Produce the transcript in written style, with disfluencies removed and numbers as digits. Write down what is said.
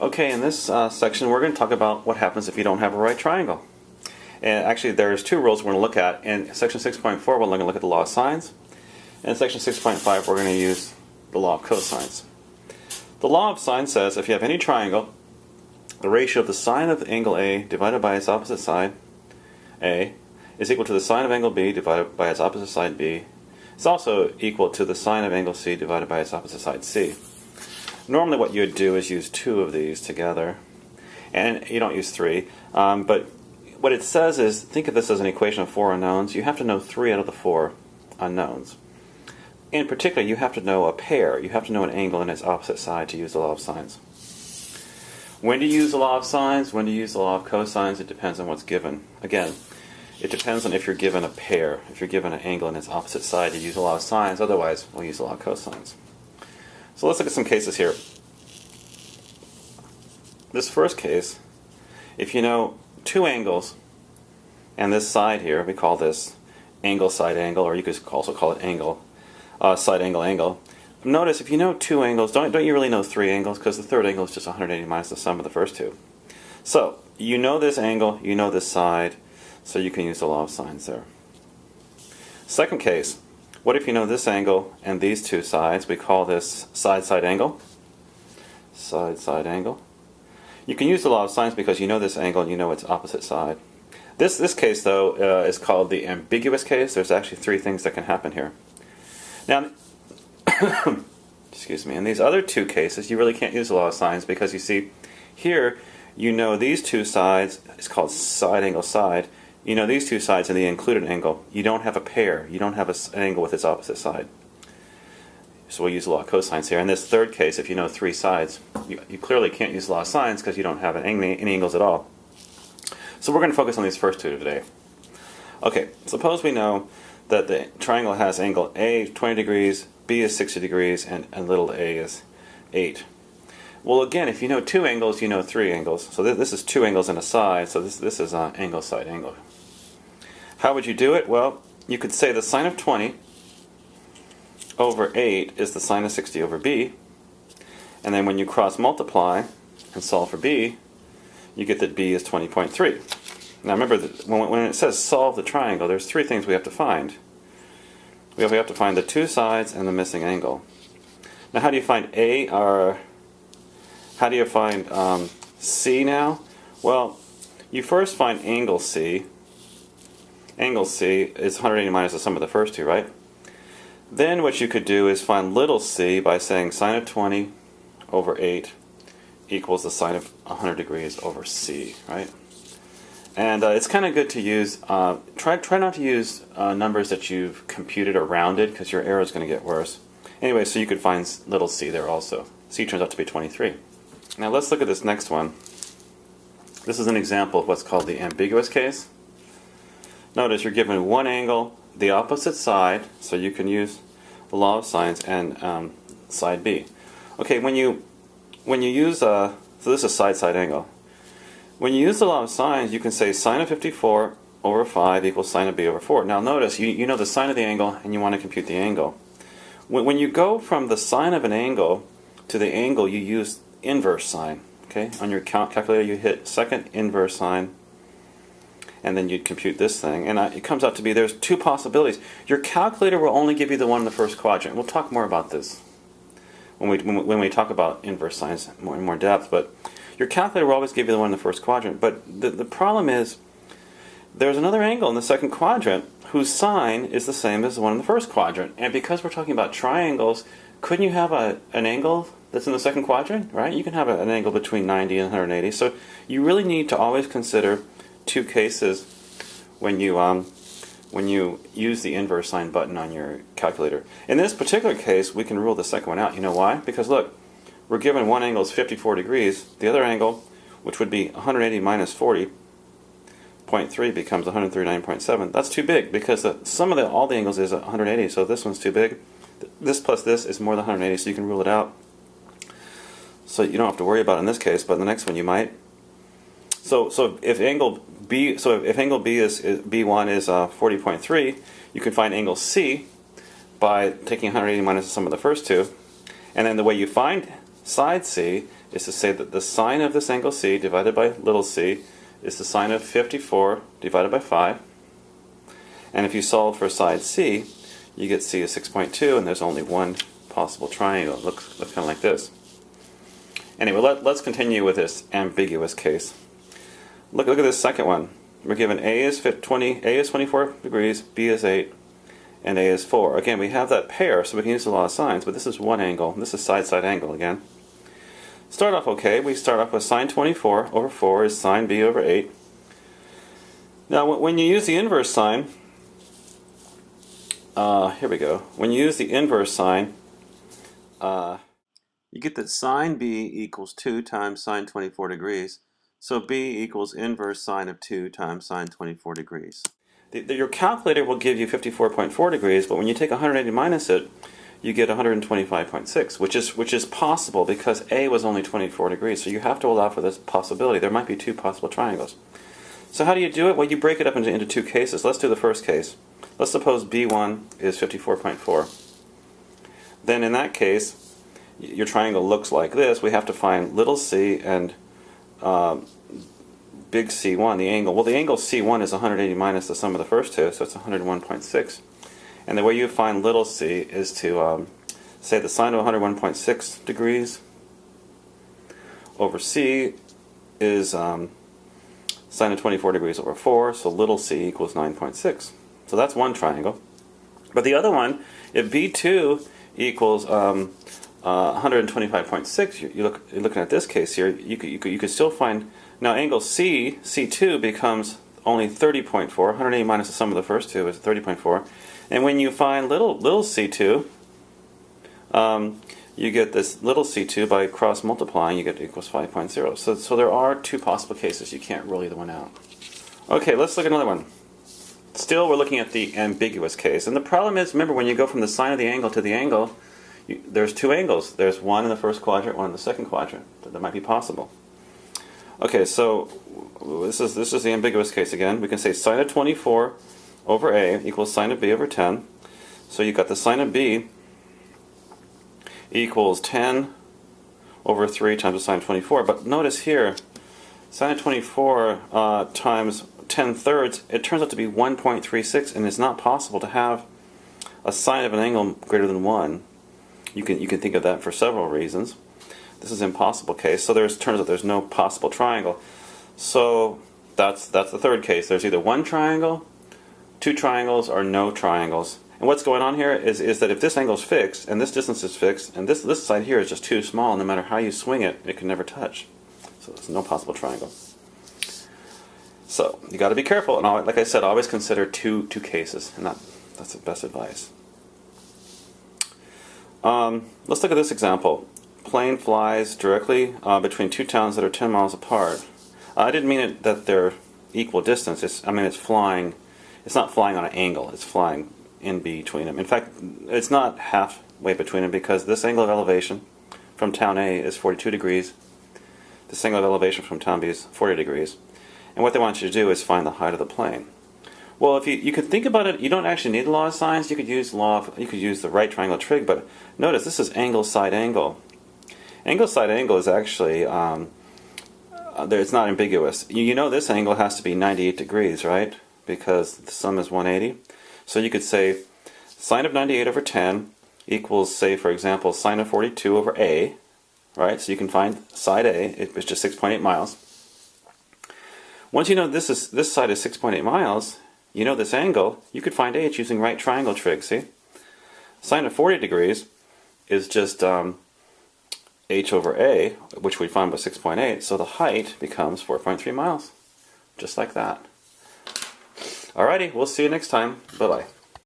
Okay, in this section we're going to talk about what happens if you don't have a right triangle. And actually there's two rules we're going to look at. In section 6.4 we're going to look at the law of sines. And in section 6.5 we're going to use the law of cosines. The law of sine says if you have any triangle, the ratio of the sine of angle A divided by its opposite side, A, is equal to the sine of angle B divided by its opposite side, B. It's also equal to the sine of angle C divided by its opposite side, C. Normally what you would do is use two of these together, and you don't use three, but what it says is, think of this as an equation of four unknowns. You have to know three out of the four unknowns. In particular, you have to know a pair. You have to know an angle and its opposite side to use the law of sines. When do you use the law of sines? When do you use the law of cosines? It depends on what's given. Again, it depends on if you're given a pair. If you're given an angle and its opposite side, you use the law of sines. Otherwise, we'll use the law of cosines. So let's look at some cases here. This first case, if you know two angles, and this side here, we call this angle, side angle, or you could also call it angle, side angle, angle. Notice if you know two angles, don't you really know three angles? Because the third angle is just 180 minus the sum of the first two. So you know this angle, you know this side, so you can use the law of sines there. Second case, what if you know this angle and these two sides? We call this side-side angle. Side-side angle. You can use the law of sines because you know this angle and you know its opposite side. This case, though, is called the ambiguous case. There's actually three things that can happen here. Now, excuse me, in these other two cases, you really can't use the law of sines because you see, here, you know these two sides, it's called side angle side. You know these two sides and the included angle. You don't have a pair. You don't have an angle with its opposite side. So we'll use the law of cosines here. In this third case, if you know three sides, you clearly can't use the law of sines because you don't have any angles at all. So we're going to focus on these first two today. Okay, suppose we know that the triangle has angle A 20 degrees, B is 60 degrees, and little a is 8. Well, again, if you know two angles, you know three angles. So this is two angles and a side, so this is angle, side, angle. How would you do it? Well, you could say the sine of 20 over 8 is the sine of 60 over B, and then when you cross multiply and solve for B, you get that B is 20.3. Now remember, that when it says solve the triangle, there's three things we have to find. We have to find the two sides and the missing angle. Now how do you find A, or how do you find C now? Well, you first find angle C. Angle C is 180 minus the sum of the first two, right? Then what you could do is find little c by saying sine of 20 over 8 equals the sine of 100 degrees over c, right? And it's kind of good to use, try not to use numbers that you've computed or rounded because your error is going to get worse. Anyway, so you could find little c there also. C turns out to be 23. Now let's look at this next one. This is an example of what's called the ambiguous case. Notice you're given one angle, the opposite side, so you can use the law of sines, and side B. Okay, when you use so this is side angle. When you use the law of sines, you can say sine of 54 over 5 equals sine of B over 4. Now notice you know the sine of the angle and you want to compute the angle. When you go from the sine of an angle to the angle, you use inverse sine. Okay, on your calculator you hit second inverse sine, and then you'd compute this thing, and it comes out to be there's two possibilities. Your calculator will only give you the one in the first quadrant. We'll talk more about this when we talk about inverse sines in more depth, but your calculator will always give you the one in the first quadrant. But the problem is there's another angle in the second quadrant whose sine is the same as the one in the first quadrant, and because we're talking about triangles, couldn't you have an angle that's in the second quadrant, right? You can have an angle between 90 and 180, so you really need to always consider two cases when you use the inverse sine button on your calculator. In this particular case, we can rule the second one out. You know why? Because look, we're given one angle is 54 degrees. The other angle, which would be 180 minus 40.3, becomes 139.7. That's too big because the sum of all the angles is 180, so this one's too big. This plus this is more than 180, so you can rule it out. So you don't have to worry about it in this case, but in the next one you might. So if angle B is B1 is 40.3, you can find angle C by taking 180 minus the sum of the first two, and then the way you find Side C is to say that the sine of this angle C divided by little c is the sine of 54 divided by 5. And if you solve for side C, you get C is 6.2, and there's only one possible triangle. It looks kind of like this. Anyway, let's continue with this ambiguous case. Look at this second one. We're given A is 24 degrees, B is 8, and A is 4. Again, we have that pair, so we can use the law of sines, but this is one angle. This is side-side angle again. Start off okay. We start off with sine 24 over 4 is sine B over 8. Now, when you use the inverse sine, here we go. When you use the inverse sine, you get that sine B equals 2 times sine 24 degrees. So B equals inverse sine of 2 times sine 24 degrees. Your calculator will give you 54.4 degrees, but when you take 180 minus it, you get 125.6, which is possible because A was only 24 degrees. So you have to allow for this possibility. There might be two possible triangles. So how do you do it? Well, you break it up into two cases. Let's do the first case. Let's suppose B1 is 54.4. Then in that case, your triangle looks like this. We have to find little c and big C1, the angle. Well, the angle C1 is 180 minus the sum of the first two, so it's 101.6. And the way you find little c is to say the sine of 101.6 degrees over c is sine of 24 degrees over 4, so little c equals 9.6. So that's one triangle. But the other one, if B2 equals 125.6, you're looking at this case here, you could still find, now angle C2 becomes only 30.4, 180 minus the sum of the first two is 30.4, and when you find little c2, you get this little c2 by cross multiplying, you get equals 5.0. So there are two possible cases, you can't rule either one out. Okay, let's look at another one. Still, we're looking at the ambiguous case, and the problem is, remember, when you go from the sine of the angle to the angle, there's two angles. There's one in the first quadrant, one in the second quadrant. That might be possible. Okay, so this is the ambiguous case again. We can say sine of 24 over A equals sine of B over 10. So you've got the sine of B equals 10 over 3 times the sine of 24. But notice here, sine of 24 times 10 thirds, it turns out to be 1.36, and it's not possible to have a sine of an angle greater than 1. You can think of that for several reasons. This is an impossible case, so turns out there's no possible triangle. So that's the third case. There's either one triangle, two triangles, or no triangles. And what's going on here is that if this angle is fixed, and this distance is fixed, and this side here is just too small, no matter how you swing it, it can never touch. So there's no possible triangle. So you got to be careful, and like I said, always consider two cases, and that's the best advice. Let's look at this example. Plane flies directly between two towns that are 10 miles apart. I didn't mean that they're equal distance. It's flying. It's not flying on an angle. It's flying in between them. In fact, it's not halfway between them because this angle of elevation from town A is 42 degrees. This angle of elevation from town B is 40 degrees. And what they want you to do is find the height of the plane. Well, if you could think about it, you don't actually need the law of sines. You could use the right triangle trig, but notice this is angle side angle. Angle side angle is actually it's not ambiguous. You know this angle has to be 98 degrees, right? Because the sum is 180. So you could say sine of 98 over 10 equals, say, for example, sine of 42 over A, right? So you can find side A, it's just 6.8 miles. Once you know this side is 6.8 miles, you know this angle, you could find H using right triangle trig, see? Sine of 40 degrees is just H over A, which we found was 6.8, so the height becomes 4.3 miles. Just like that. Alrighty, we'll see you next time. Bye-bye.